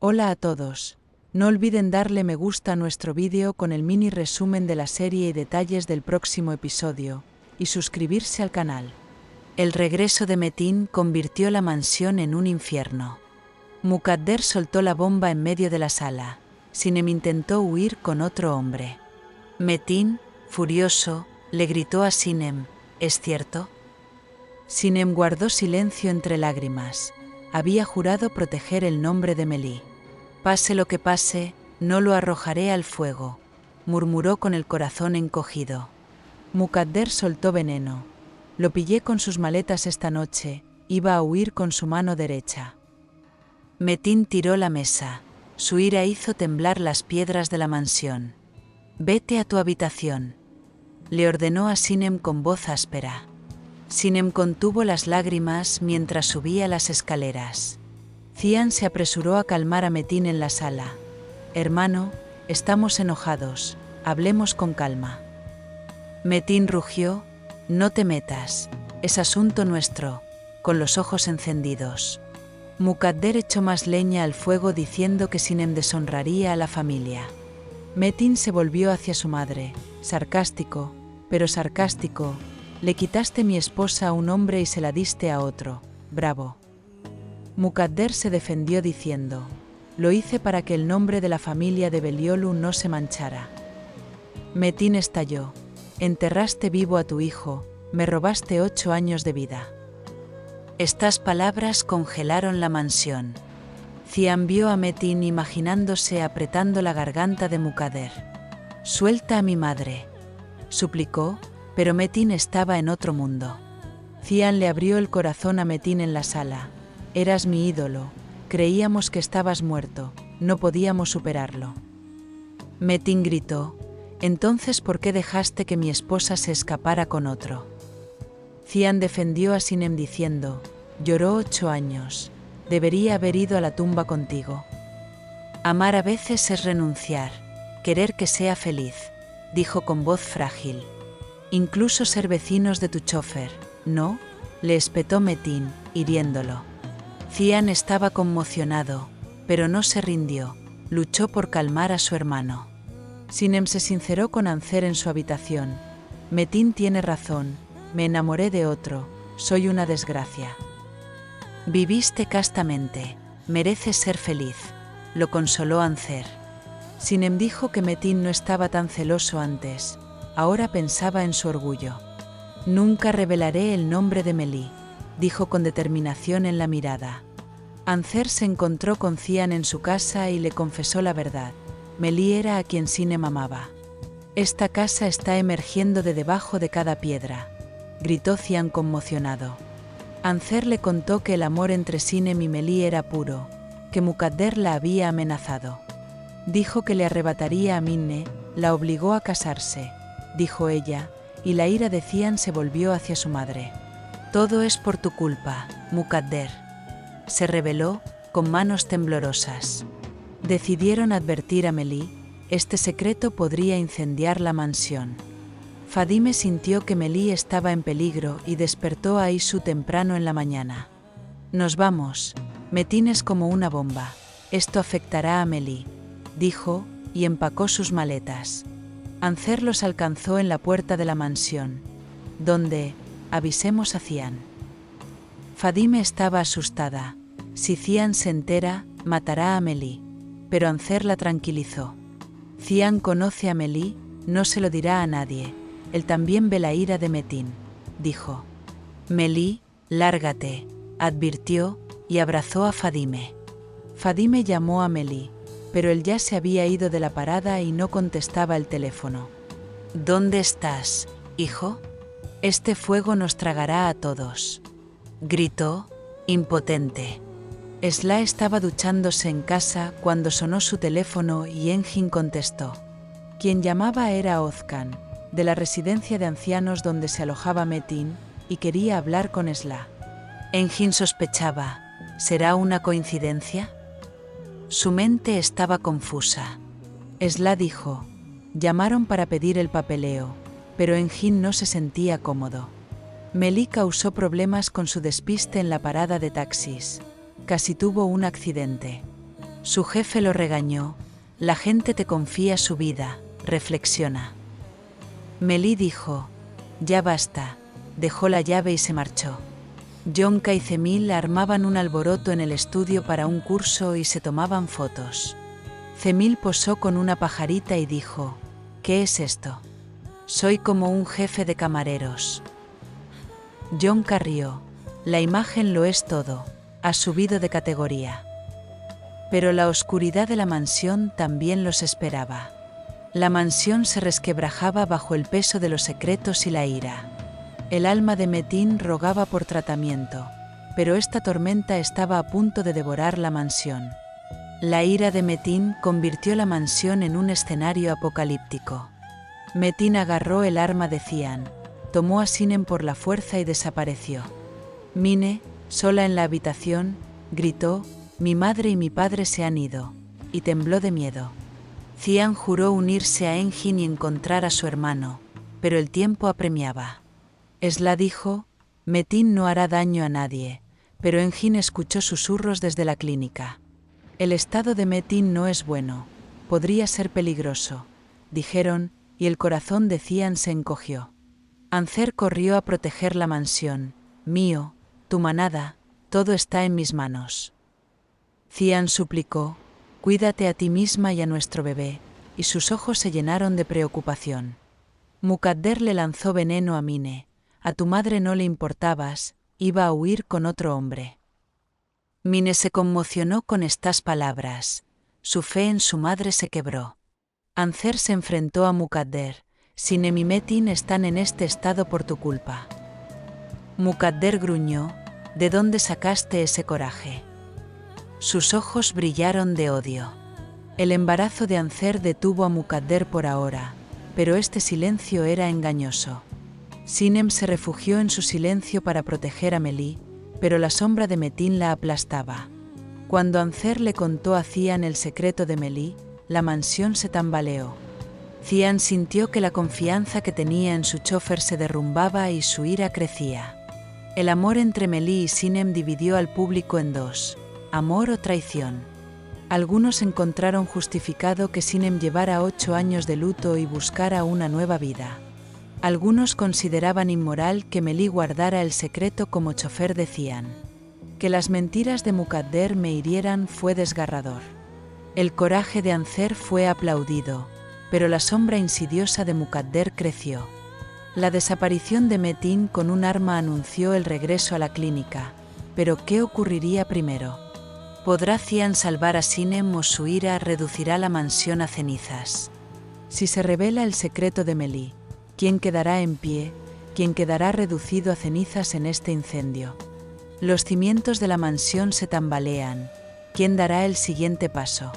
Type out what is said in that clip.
Hola a todos. No olviden darle me gusta a nuestro vídeo con el mini resumen de la serie y detalles del próximo episodio, y suscribirse al canal. El regreso de Metin convirtió la mansión en un infierno. Mukadder soltó la bomba en medio de la sala. Sinem intentó huir con otro hombre. Metin, furioso, le gritó a Sinem, ¿es cierto? Sinem guardó silencio entre lágrimas. Había jurado proteger el nombre de Melih. Pase lo que pase, no lo arrojaré al fuego, murmuró con el corazón encogido. Mukadder soltó veneno. Lo pillé con sus maletas esta noche, iba a huir con su mano derecha. Metin tiró la mesa. Su ira hizo temblar las piedras de la mansión. Vete a tu habitación, le ordenó a Sinem con voz áspera. Sinem contuvo las lágrimas mientras subía las escaleras. Cian se apresuró a calmar a Metin en la sala. Hermano, estamos enojados, hablemos con calma. Metin rugió, no te metas, es asunto nuestro, con los ojos encendidos. Mukadder echó más leña al fuego diciendo que Sinem deshonraría a la familia. Metin se volvió hacia su madre, sarcástico, pero sarcástico. Le quitaste mi esposa a un hombre y se la diste a otro, bravo. Mukadder se defendió diciendo, lo hice para que el nombre de la familia de Beliolu no se manchara. Metin estalló, enterraste vivo a tu hijo, me robaste 8 años de vida. Estas palabras congelaron la mansión. Cian vio a Metin imaginándose apretando la garganta de Mukadder. Suelta a mi madre, suplicó, pero Metin estaba en otro mundo. Cian le abrió el corazón a Metin en la sala. Eras mi ídolo, creíamos que estabas muerto, no podíamos superarlo. Metin gritó, entonces ¿por qué dejaste que mi esposa se escapara con otro? Cian defendió a Sinem diciendo, lloró 8 años, debería haber ido a la tumba contigo. Amar a veces es renunciar, querer que sea feliz, dijo con voz frágil. Incluso ser vecinos de tu chofer, ¿no? Le espetó Metin, hiriéndolo. Cian estaba conmocionado, pero no se rindió, luchó por calmar a su hermano. Sinem se sinceró con Ancer en su habitación. Metin tiene razón, me enamoré de otro, soy una desgracia. Viviste castamente, mereces ser feliz, lo consoló Ancer. Sinem dijo que Metin no estaba tan celoso antes. Ahora pensaba en su orgullo. Nunca revelaré el nombre de Melih, dijo con determinación en la mirada. Ancer se encontró con Cian en su casa y le confesó la verdad. Melih era a quien Sinem amaba. Esta casa está emergiendo de debajo de cada piedra, gritó Cian conmocionado. Ancer le contó que el amor entre Sinem y Melih era puro, que Mukadder la había amenazado. Dijo que le arrebataría a Minne, la obligó a casarse, dijo ella, y la ira de Cian se volvió hacia su madre. Todo es por tu culpa, Mukadder. Se rebeló, con manos temblorosas. Decidieron advertir a Melih, este secreto podría incendiar la mansión. Fadime sintió que Melih estaba en peligro y despertó a Isu temprano en la mañana. Nos vamos, Metin es como una bomba, esto afectará a Melih, dijo, y empacó sus maletas. Ancer los alcanzó en la puerta de la mansión, donde, avisemos a Cian. Fadime estaba asustada, si Cian se entera, matará a Melih, pero Ancer la tranquilizó. Cian conoce a Melih, no se lo dirá a nadie, él también ve la ira de Metin, dijo. Melih, lárgate, advirtió, y abrazó a Fadime. Fadime llamó a Melih, pero él ya se había ido de la parada y no contestaba el teléfono. ¿Dónde estás, hijo? Este fuego nos tragará a todos, gritó, impotente. Esla estaba duchándose en casa cuando sonó su teléfono y Engin contestó. Quien llamaba era Ozkan, de la residencia de ancianos donde se alojaba Metin, y quería hablar con Esla. Engin sospechaba, ¿será una coincidencia? Su mente estaba confusa. Esla dijo, llamaron para pedir el papeleo, pero Engin no se sentía cómodo. Melih causó problemas con su despiste en la parada de taxis. Casi tuvo un accidente. Su jefe lo regañó. La gente te confía su vida, reflexiona. Mélie dijo, ya basta, dejó la llave y se marchó. Yonka y Cemil armaban un alboroto en el estudio para un curso y se tomaban fotos. Cemil posó con una pajarita y dijo, ¿qué es esto? Soy como un jefe de camareros. Yonka rió, la imagen lo es todo, has subido de categoría. Pero la oscuridad de la mansión también los esperaba. La mansión se resquebrajaba bajo el peso de los secretos y la ira. El alma de Metin rogaba por tratamiento, pero esta tormenta estaba a punto de devorar la mansión. La ira de Metin convirtió la mansión en un escenario apocalíptico. Metin agarró el arma de Cian, tomó a Sinem por la fuerza y desapareció. Mine, sola en la habitación, gritó, mi madre y mi padre se han ido, y tembló de miedo. Cian juró unirse a Engin y encontrar a su hermano, pero el tiempo apremiaba. Esla dijo, Metin no hará daño a nadie, pero Engin escuchó susurros desde la clínica. El estado de Metin no es bueno, podría ser peligroso, dijeron, y el corazón de Cian se encogió. Ancer corrió a proteger la mansión, mío, tu manada, todo está en mis manos. Cian suplicó, cuídate a ti misma y a nuestro bebé, y sus ojos se llenaron de preocupación. Mukadder le lanzó veneno a Mine, a tu madre no le importabas, iba a huir con otro hombre. Mine se conmocionó con estas palabras, su fe en su madre se quebró. Ancer se enfrentó a Mukadder, Sinem y Metin están en este estado por tu culpa. Mukadder gruñó, ¿de dónde sacaste ese coraje? Sus ojos brillaron de odio. El embarazo de Ancer detuvo a Mukadder por ahora, pero este silencio era engañoso. Sinem se refugió en su silencio para proteger a Mélie, pero la sombra de Metin la aplastaba. Cuando Ancer le contó a Cian el secreto de Mélie, la mansión se tambaleó. Cian sintió que la confianza que tenía en su chofer se derrumbaba y su ira crecía. El amor entre Mélie y Sinem dividió al público en dos. Amor o traición. Algunos encontraron justificado que Sinem llevara 8 años de luto y buscara una nueva vida. Algunos consideraban inmoral que Mélie guardara el secreto como chofer de Cian. Que las mentiras de Mukadder me hirieran fue desgarrador. El coraje de Ancer fue aplaudido, pero la sombra insidiosa de Mukadder creció. La desaparición de Metin con un arma anunció el regreso a la clínica, pero ¿qué ocurriría primero? ¿Podrá Cian salvar a Sinem o su ira reducirá la mansión a cenizas? Si se revela el secreto de Mélie, ¿quién quedará en pie? ¿Quién quedará reducido a cenizas en este incendio? Los cimientos de la mansión se tambalean. ¿Quién dará el siguiente paso?